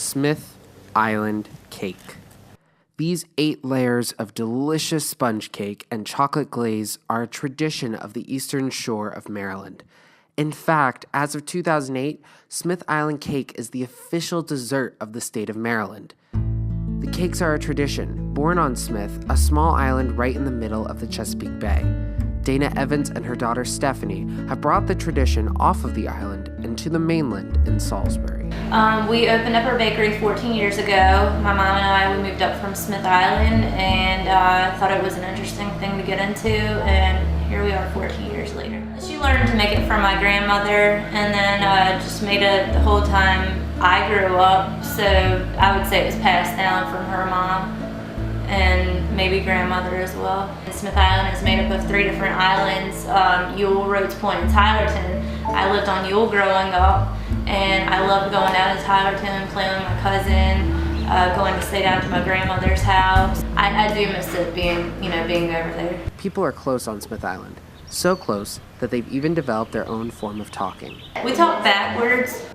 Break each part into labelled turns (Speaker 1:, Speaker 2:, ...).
Speaker 1: Smith Island cake. These 8 layers of delicious sponge cake and chocolate glaze are a tradition of the eastern shore of Maryland. In fact, as of 2008, Smith Island cake is the official dessert of the state of Maryland. The cakes are a tradition, born on Smith, a small island right in the middle of the Chesapeake Bay. Dana Evans and her daughter Stephanie have brought the tradition off of the island and to the mainland in Salisbury.
Speaker 2: We opened up our bakery 14 years ago. My mom and I, we moved up from Smith Island and thought it was an interesting thing to get into, and here we are 14 years later. She learned to make it from my grandmother and then just made it the whole time I grew up, so I would say it was passed down from her mom and maybe grandmother as well. Smith Island is made up of 3 different islands, Ewell, Rhodes Point, and Tylerton. I lived on Ewell growing up, and I loved going down to Tylerton, playing with my cousin, going to stay down to my grandmother's house. I do miss it being over there.
Speaker 1: People are close on Smith Island, so close that they've even developed their own form of talking.
Speaker 2: We talk backwards.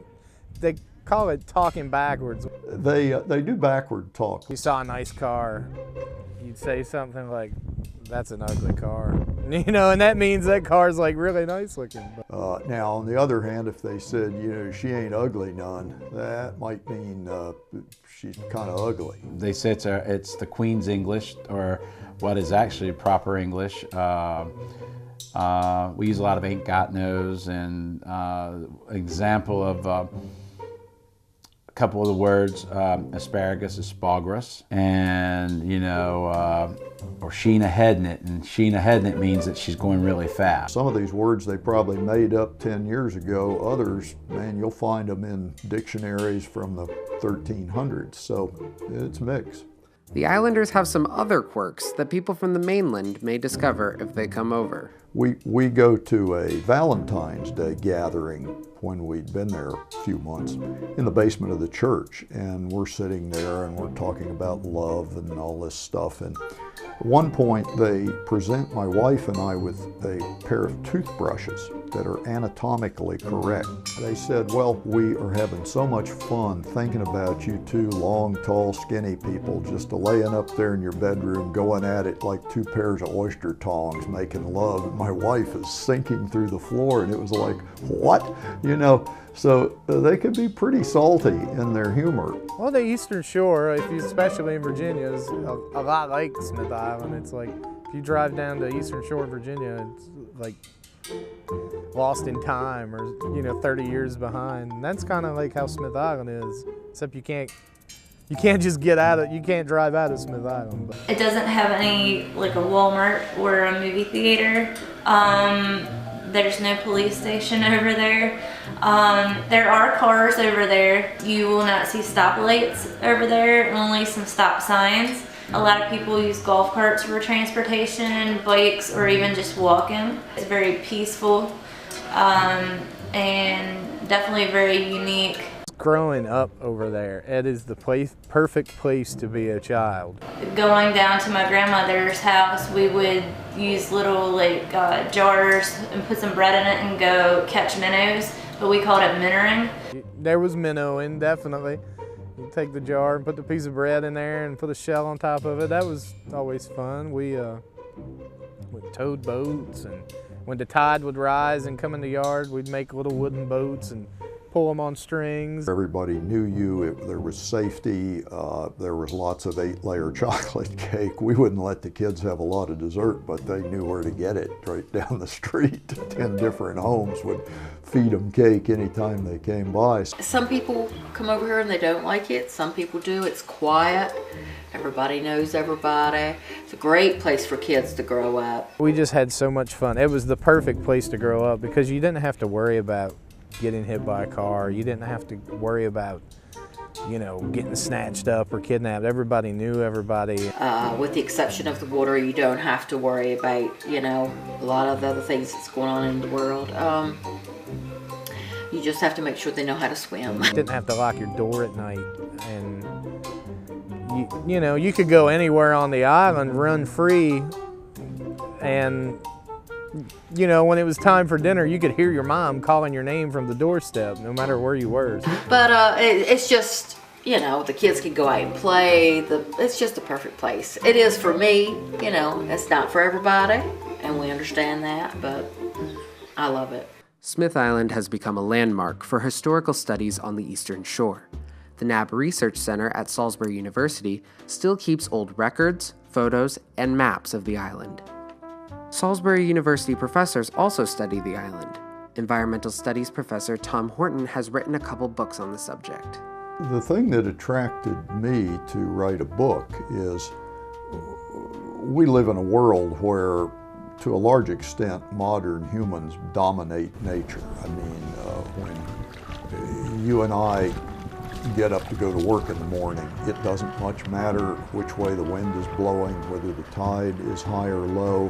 Speaker 3: They call it talking backwards.
Speaker 4: They do backward talk.
Speaker 3: You saw a nice car, you'd say something like, "That's an ugly car," and that means that car's like really nice looking.
Speaker 4: Now, on the other hand, if they said, she ain't ugly none, that might mean she's kind of ugly.
Speaker 5: They say it's the Queen's English, or what is actually proper English. We use a lot of ain't got no's, and example of a couple of the words, asparagus is spaugrus, and or Sheena heading it, and Sheena heading it means that she's going really fast.
Speaker 4: Some of these words they probably made up 10 years ago. Others, man, you'll find them in dictionaries from the 1300s, so it's mixed.
Speaker 1: The islanders have some other quirks that people from the mainland may discover if they come over.
Speaker 4: We go to a Valentine's Day gathering when we'd been there a few months in the basement of the church, and we're sitting there and we're talking about love and all this stuff, and at one point they present my wife and I with a pair of toothbrushes that are anatomically correct. They said, "Well, we are having so much fun thinking about you 2 long, tall, skinny people just laying up there in your bedroom going at it like 2 pairs of oyster tongs making love. And my wife is sinking through the floor," and it was like, what? So they can be pretty salty in their humor.
Speaker 3: Well, the Eastern Shore, especially in Virginia, is a lot like Smith Island. It's like if you drive down to Eastern Shore, Virginia, it's like lost in time, or 30 years behind. And that's kind of like how Smith Island is, except you can't just you can't drive out of Smith Island.
Speaker 2: It doesn't have any, like a Walmart or a movie theater. There's no police station over there. There are cars over there. You will not see stoplights over there, only some stop signs. A lot of people use golf carts for transportation, bikes, or even just walking. It's very peaceful and definitely very unique.
Speaker 3: Growing up over there, it is the perfect place to be a child.
Speaker 2: Going down to my grandmother's house, we would use little jars and put some bread in it and go catch minnows, but we called it minnowing.
Speaker 3: There was minnowing, definitely. You take the jar and put the piece of bread in there and put a shell on top of it. That was always fun. We towed boats, and when the tide would rise and come in the yard, we'd make little wooden boats and pull them on strings.
Speaker 4: Everybody knew you. There was safety. There was lots of 8-layer chocolate cake. We wouldn't let the kids have a lot of dessert, but they knew where to get it right down the street. 10 different homes would feed them cake anytime they came by.
Speaker 6: Some people come over here and they don't like it. Some people do. It's quiet. Everybody knows everybody. It's a great place for kids to grow up.
Speaker 3: We just had so much fun. It was the perfect place to grow up because you didn't have to worry about getting hit by a car. You didn't have to worry about, getting snatched up or kidnapped. Everybody knew everybody.
Speaker 6: With the exception of the water, you don't have to worry about, a lot of the other things that's going on in the world. You just have to make sure they know how to swim.
Speaker 3: You didn't have to lock your door at night, and you could go anywhere on the island, run free, and when it was time for dinner, you could hear your mom calling your name from the doorstep, no matter where you were.
Speaker 6: But it's just you know, the kids can go out and play. It's just a perfect place. It is for me, you know, it's not for everybody, and we understand that, but I love it.
Speaker 1: Smith Island has become a landmark for historical studies on the Eastern Shore. The NAB Research Center at Salisbury University still keeps old records, photos, and maps of the island. Salisbury University professors also study the island. Environmental Studies professor Tom Horton has written a couple books on the subject.
Speaker 4: The thing that attracted me to write a book is we live in a world where, to a large extent, modern humans dominate nature. I mean, when you and I get up to go to work in the morning, it doesn't much matter which way the wind is blowing, whether the tide is high or low,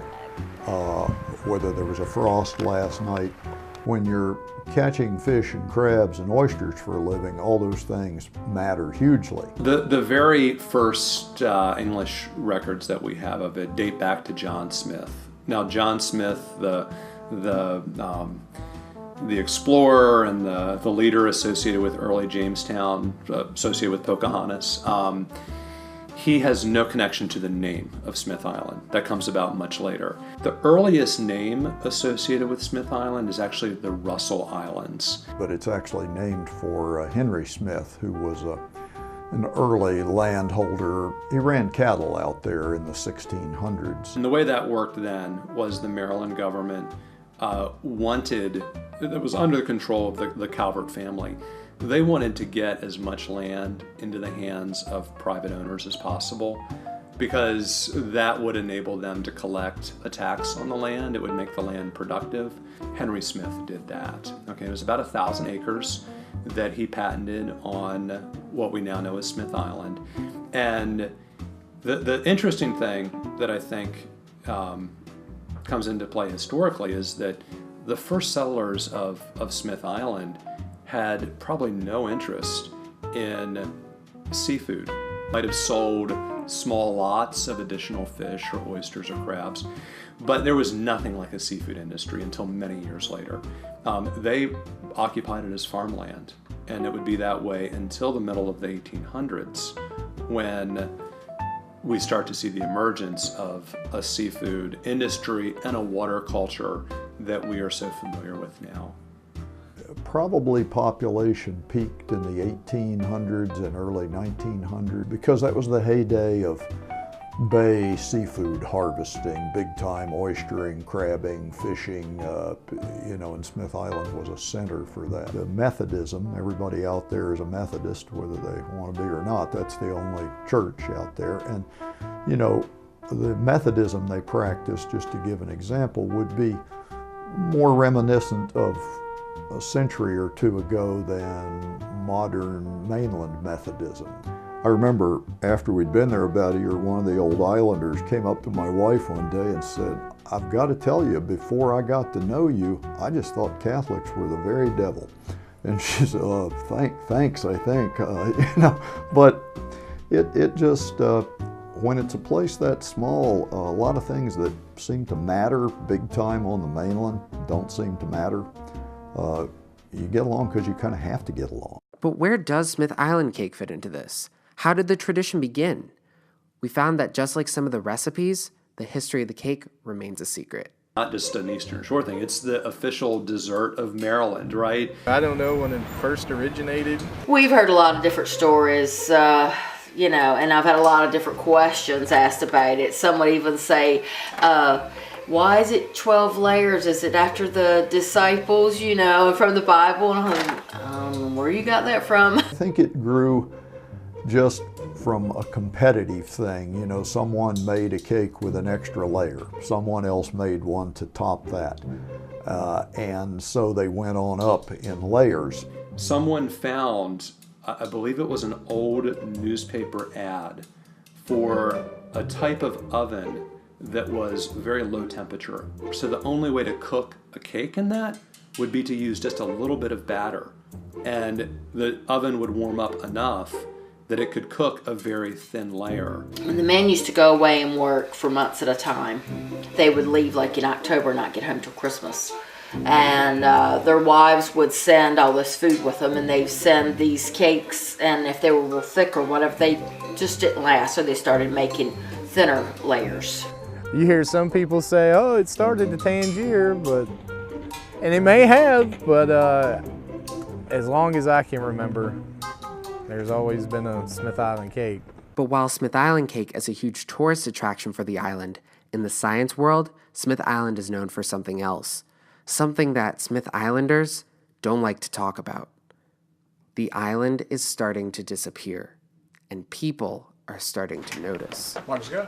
Speaker 4: whether there was a frost last night. When you're catching fish and crabs and oysters for a living, all those things matter hugely.
Speaker 7: The very first English records that we have of it date back to John Smith. Now, John Smith, the explorer and the leader associated with early Jamestown, associated with Pocahontas, he has no connection to the name of Smith Island. That comes about much later. The earliest name associated with Smith Island is actually the Russell Islands.
Speaker 4: But it's actually named for Henry Smith, who was an early landholder. He ran cattle out there in the 1600s.
Speaker 7: And the way that worked then was the Maryland government it was under the control of the Calvert family. They wanted to get as much land into the hands of private owners as possible, because that would enable them to collect a tax on the land. It would make the land productive. Henry Smith did that. Okay, it was about 1,000 acres that he patented on what we now know as Smith Island. And the interesting thing that I think comes into play historically is that the first settlers of Smith Island had probably no interest in seafood. Might have sold small lots of additional fish or oysters or crabs, but there was nothing like a seafood industry until many years later. They occupied it as farmland, and it would be that way until the middle of the 1800s, when we start to see the emergence of a seafood industry and a water culture that we are so familiar with now.
Speaker 4: Probably population peaked in the 1800s and early 1900s, because that was the heyday of bay seafood harvesting, big time oystering, crabbing, fishing, and Smith Island was a center for that. The Methodism, everybody out there is a Methodist, whether they want to be or not. That's the only church out there. And, the Methodism they practice, just to give an example, would be more reminiscent of a century or two ago than modern mainland Methodism. I remember after we'd been there about a year, one of the old islanders came up to my wife one day and said, "I've got to tell you, before I got to know you, I just thought Catholics were the very devil." And she said, thanks, I think. But it just, when it's a place that small, a lot of things that seem to matter big time on the mainland don't seem to matter. You get along because you kind of have to get along.
Speaker 1: But where does Smith Island cake fit into this? How did the tradition begin? We found that just like some of the recipes, the history of the cake remains a secret.
Speaker 7: Not just an Eastern Shore thing, it's the official dessert of Maryland, right?
Speaker 3: I don't know when it first originated.
Speaker 6: We've heard a lot of different stories, and I've had a lot of different questions asked about it. Some would even say, why is it 12 layers? Is it after the disciples, from the Bible? And I'm like, where you got that from?
Speaker 4: I think it grew just from a competitive thing. Someone made a cake with an extra layer. Someone else made one to top that. And so they went on up in layers.
Speaker 7: Someone found, I believe it was an old newspaper ad for a type of oven that was very low temperature. So the only way to cook a cake in that would be to use just a little bit of batter. And the oven would warm up enough that it could cook a very thin layer.
Speaker 6: And the men used to go away and work for months at a time. They would leave like in October and not get home till Christmas. and their wives would send all this food with them, and they'd send these cakes, and if they were real thick or whatever, they just didn't last, so they started making thinner layers.
Speaker 3: You hear some people say, oh, it started to Tangier, and it may have, but as long as I can remember, there's always been a Smith Island cake.
Speaker 1: But while Smith Island cake is a huge tourist attraction for the island, in the science world, Smith Island is known for something else. Something that Smith Islanders don't like to talk about. The island is starting to disappear, and people are starting to notice.
Speaker 8: Want to go?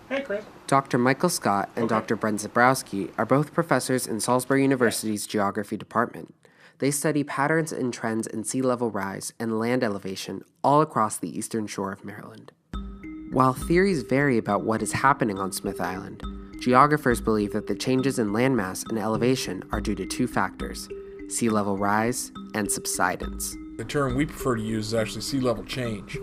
Speaker 8: Hey, Chris.
Speaker 1: Dr. Michael Scott and Dr. Brent Zabrowski are both professors in Salisbury University's geography department. They study patterns and trends in sea level rise and land elevation all across the eastern shore of Maryland. While theories vary about what is happening on Smith Island, geographers believe that the changes in landmass and elevation are due to two factors: sea level rise and subsidence.
Speaker 8: The term we prefer to use is actually sea level change,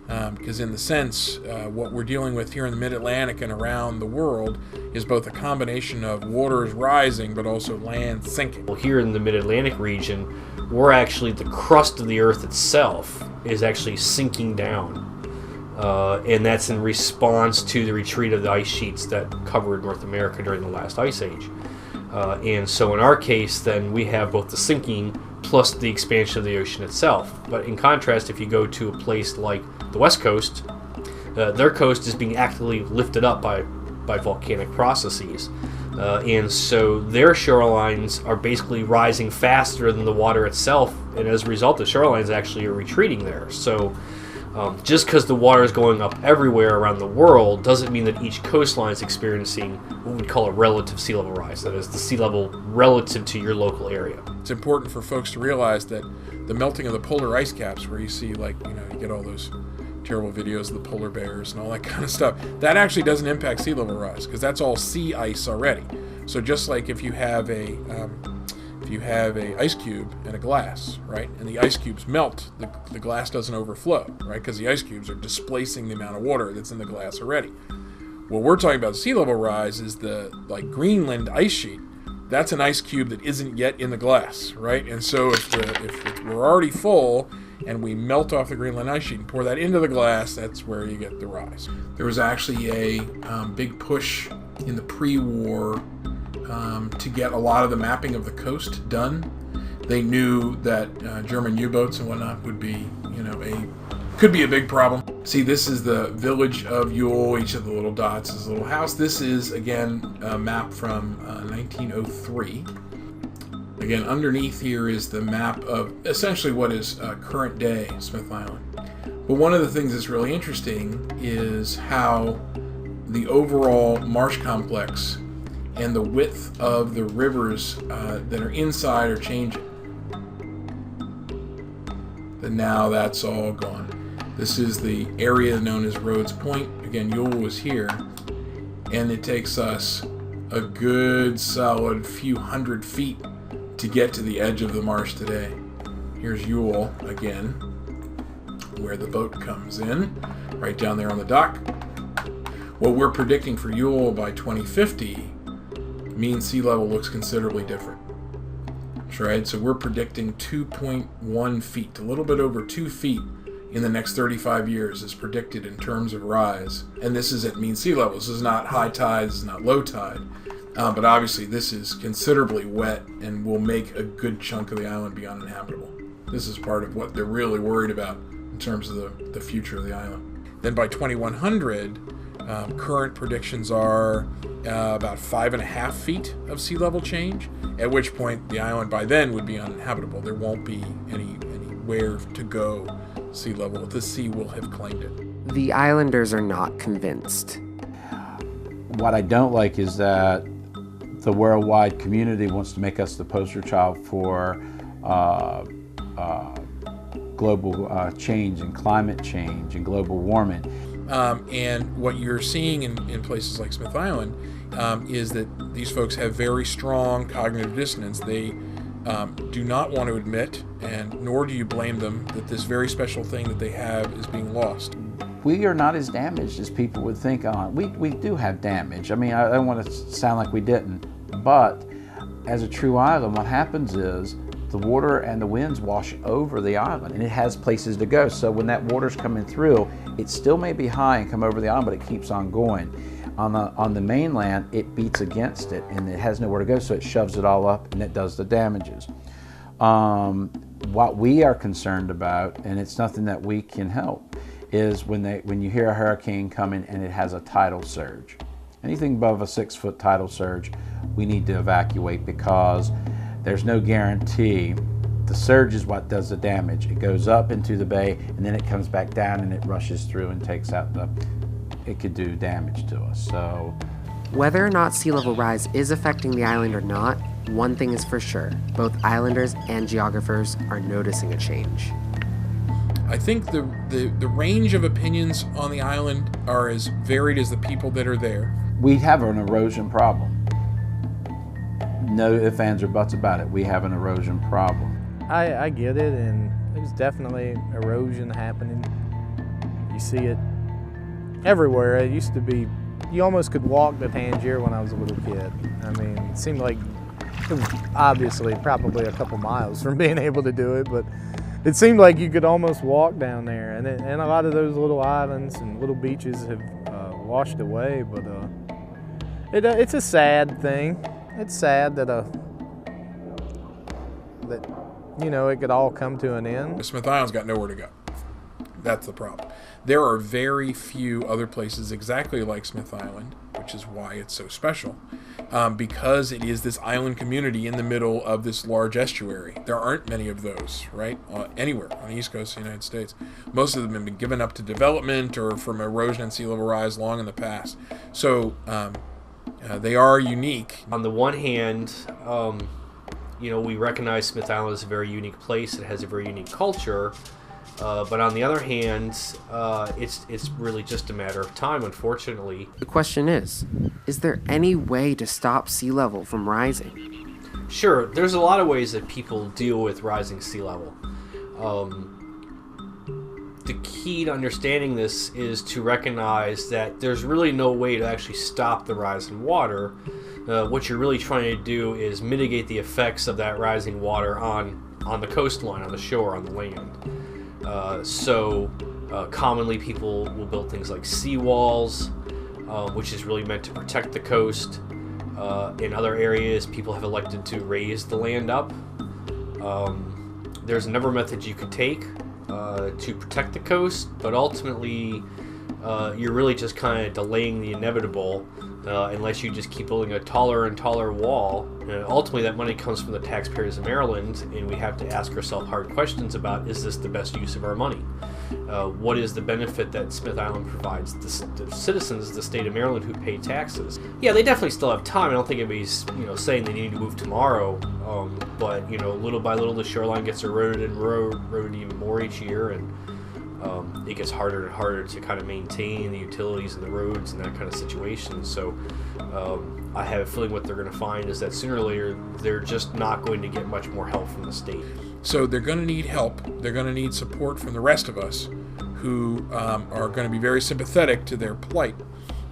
Speaker 8: because in the sense, what we're dealing with here in the mid-Atlantic and around the world is both a combination of waters rising but also land sinking.
Speaker 9: Well, here in the mid-Atlantic region, we're actually, the crust of the earth itself is actually sinking down. And that's in response to the retreat of the ice sheets that covered North America during the last ice age. And so in our case, then we have both the sinking plus the expansion of the ocean itself. But in contrast, if you go to a place like the West Coast, their coast is being actively lifted up by volcanic processes. And so their shorelines are basically rising faster than the water itself, and as a result, the shorelines actually are retreating there. So just because the water is going up everywhere around the world doesn't mean that each coastline is experiencing what we'd call a relative sea level rise. That is, the sea level relative to your local area.
Speaker 8: It's important for folks to realize that the melting of the polar ice caps, where you see, like, you get all those terrible videos of the polar bears and all that kind of stuff, that actually doesn't impact sea level rise, because that's all sea ice already. So just like if you have a ice cube in a glass, right, and the ice cubes melt, the glass doesn't overflow, right, because the ice cubes are displacing the amount of water that's in the glass already. What we're talking about sea level rise is the Greenland ice sheet. That's an ice cube that isn't yet in the glass, right? And so if we're already full and we melt off the Greenland ice sheet and pour that into the glass, that's where you get the rise. There was actually a big push in the pre-war to get a lot of the mapping of the coast done. They knew that German U-boats and whatnot would be, could be a big problem. See, this is the village of Ewell. Each of the little dots is a little house. This is, again, a map from 1903. Again, underneath here is the map of essentially what is current day Smith Island. But one of the things that's really interesting is how the overall marsh complex and the width of the rivers that are inside are changing. But now that's all gone. This is the area known as Rhodes Point. Again, Ewell was here, and it takes us a good solid few hundred feet to get to the edge of the marsh today. Here's Ewell again, where the boat comes in, right down there on the dock. What we're predicting for Ewell by 2050, mean sea level looks considerably different. Right? So we're predicting 2.1 feet, a little bit over 2 feet in the next 35 years is predicted in terms of rise. And this is at mean sea level. This is not high tide, this is not low tide. But obviously this is considerably wet and will make a good chunk of the island be uninhabitable. This is part of what they're really worried about in terms of the future of the island. Then by 2100, current predictions are about 5.5 feet of sea level change, at which point the island by then would be uninhabitable. There won't be anywhere to go sea level. The sea will have claimed it.
Speaker 1: The islanders are not convinced.
Speaker 5: What I don't like is that the worldwide community wants to make us the poster child for global change and climate change and global warming.
Speaker 8: And what you're seeing in places like Smith Island is that these folks have very strong cognitive dissonance. They do not want to admit, and nor do you blame them, that this very special thing that they have is being lost.
Speaker 5: We are not as damaged as people would think. We do have damage. I mean, I don't want to sound like we didn't, but as a true island, what happens is the water and the winds wash over the island, and it has places to go. So when that water's coming through, it still may be high and come over the island, but it keeps on going. On the mainland, it beats against it, and it has nowhere to go, so it shoves it all up, and it does the damages. What we are concerned about, and it's nothing that we can help, is when you hear a hurricane coming and it has a tidal surge. Anything above a 6-foot tidal surge, we need to evacuate, because there's no guarantee. The surge is what does the damage. It goes up into the bay, and then it comes back down, and it rushes through and takes out it could do damage to us. So,
Speaker 1: Whether or not sea level rise is affecting the island or not, one thing is for sure: both islanders and geographers are noticing a change.
Speaker 8: I think the range of opinions on the island are as varied as the people that are there.
Speaker 5: we have an erosion problem. No ifs, ands, or buts about it. We have an erosion problem.
Speaker 3: I get it, and there's definitely erosion happening. You see it everywhere. It used to be, you almost could walk to Tangier when I was a little kid. I mean, it seemed like it was obviously probably a couple miles from being able to do it, but it seemed like you could almost walk down there. And a lot of those little islands and little beaches have washed away, but it's a sad thing. It's sad that you know, it could all come to an end.
Speaker 8: Smith Island's got nowhere to go. That's the problem. There are very few other places exactly like Smith Island, which is why it's so special, because it is this island community in the middle of this large estuary. There aren't many of those, right, anywhere on the east coast of the United States. Most of them have been given up to development or from erosion and sea level rise long in the past. So they are unique.
Speaker 9: On the one hand, you know, we recognize Smith Island as a very unique place. It has a very unique culture. But on the other hand, it's really just a matter of time, unfortunately.
Speaker 1: The question is there any way to stop sea level from rising?
Speaker 9: Sure, there's a lot of ways that people deal with rising sea level. The key to understanding this is to recognize that there's really no way to actually stop the rise in water. What you're really trying to do is mitigate the effects of that rising water on the coastline, on the shore, on the land. Commonly people will build things like seawalls, which is really meant to protect the coast. In other areas, people have elected to raise the land up. There's a number of methods you could take to protect the coast, but ultimately you're really just kind of delaying the inevitable unless you just keep building a taller and taller wall. Ultimately, that money comes from the taxpayers of Maryland, and we have to ask ourselves hard questions about, is this the best use of our money? What is the benefit that Smith Island provides the citizens of the state of Maryland who pay taxes? Yeah, they definitely still have time. I don't think anybody's saying they need to move tomorrow, but little by little the shoreline gets eroded even more each year, and it gets harder and harder to kind of maintain the utilities and the roads and that kind of situation. So I have a feeling what they're going to find is that sooner or later they're just not going to get much more help from the state.
Speaker 8: So they're going to need help. They're going to need support from the rest of us who are going to be very sympathetic to their plight.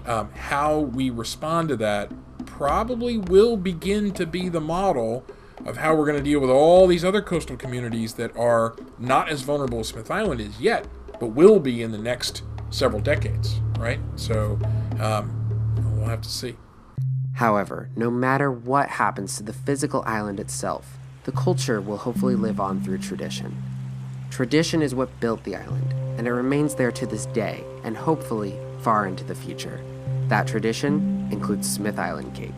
Speaker 8: How we respond to that probably will begin to be the model of how we're going to deal with all these other coastal communities that are not as vulnerable as Smith Island is yet, but will be in the next several decades, right? So we'll have to see.
Speaker 1: However, no matter what happens to the physical island itself, the culture will hopefully live on through tradition. Tradition is what built the island, and it remains there to this day, and hopefully far into the future. That tradition includes Smith Island cake.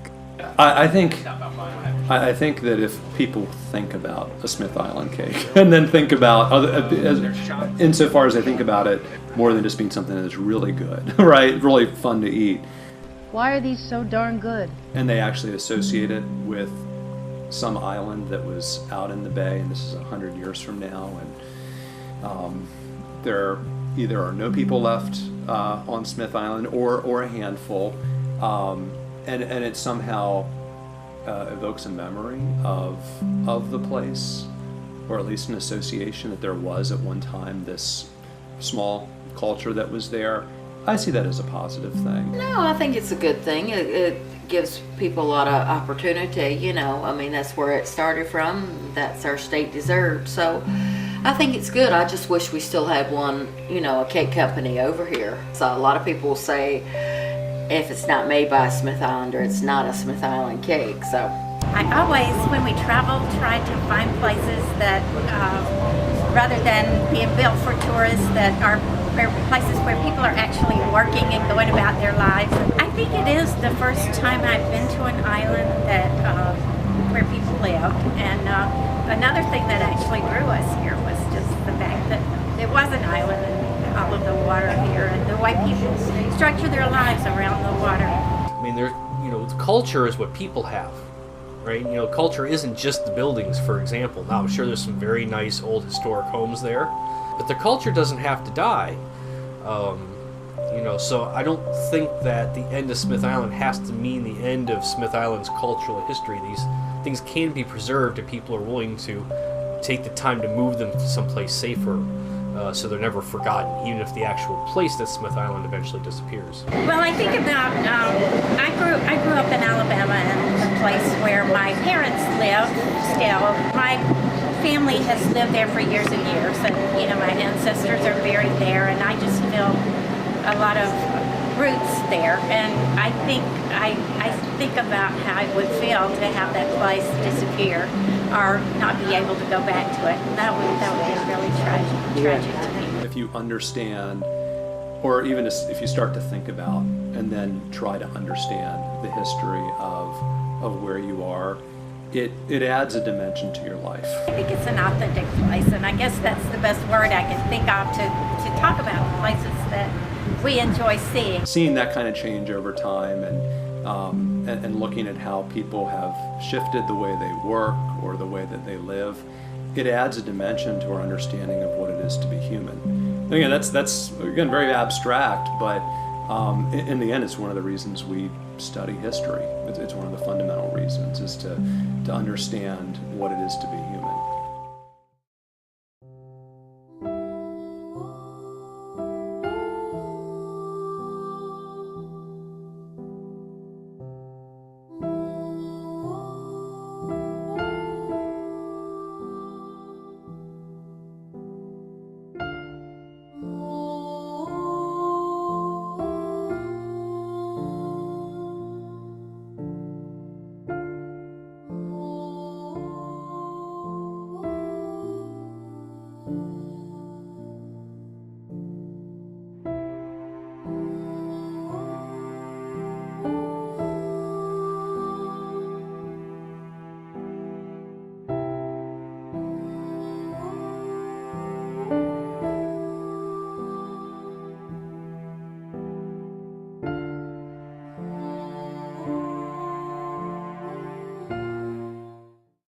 Speaker 7: I think that if people think about a Smith Island cake and then think about insofar as they think about it more than just being something that's really good, right? Really fun to eat.
Speaker 10: Why are these so darn good?
Speaker 7: And they actually associate it with some island that was out in the bay, and this is 100 years from now, and there either are no people left on Smith Island or a handful, and it somehow evokes a memory of the place, or at least an association that there was at one time this small culture that was there. I see that as a positive thing.
Speaker 6: No, I think it's a good thing. gives people a lot of opportunity, you know. I mean, that's where it started from. That's our state dessert. So I think it's good. I just wish we still had one, you know, a cake company over here. So a lot of people will say if it's not made by a Smith Islander, it's not a Smith Island cake. So
Speaker 11: I always, when we travel, try to find places that, rather than being built for tourists, that are places where people are actually working and going about their lives. I think it is the first time I've been to an island that where people live. And another thing that actually drew us here was just the fact that it was an island and all of the water here and the way people structure their lives around the water.
Speaker 9: I mean, the culture is what people have, right? You know, culture isn't just the buildings, for example. Now, I'm sure there's some very nice old historic homes there, but the culture doesn't have to die. So I don't think that the end of Smith Island has to mean the end of Smith Island's cultural history. These things can be preserved if people are willing to take the time to move them to someplace safer, so they're never forgotten, even if the actual place that's Smith Island eventually disappears.
Speaker 11: Well, I think about, I grew up in Alabama, in a place where my parents live still. My family has lived there for years and years, and you know, my ancestors are buried there, and I just feel a lot of roots there. And I think about how it would feel to have that place disappear or not be able to go back to it. That would be really tragic to me.
Speaker 7: If you understand, or even if you start to think about and then try to understand the history of where you are, it adds a dimension to your life.
Speaker 11: I think it's an authentic place, and I guess that's the best word I can think of to talk about places that we enjoy seeing.
Speaker 7: Seeing that kind of change over time and looking at how people have shifted the way they work or the way that they live, it adds a dimension to our understanding of what it is to be human. And again, that's again very abstract, but in the end, it's one of the reasons we study history. It's one of the fundamental reasons, is to understand what it is to be human.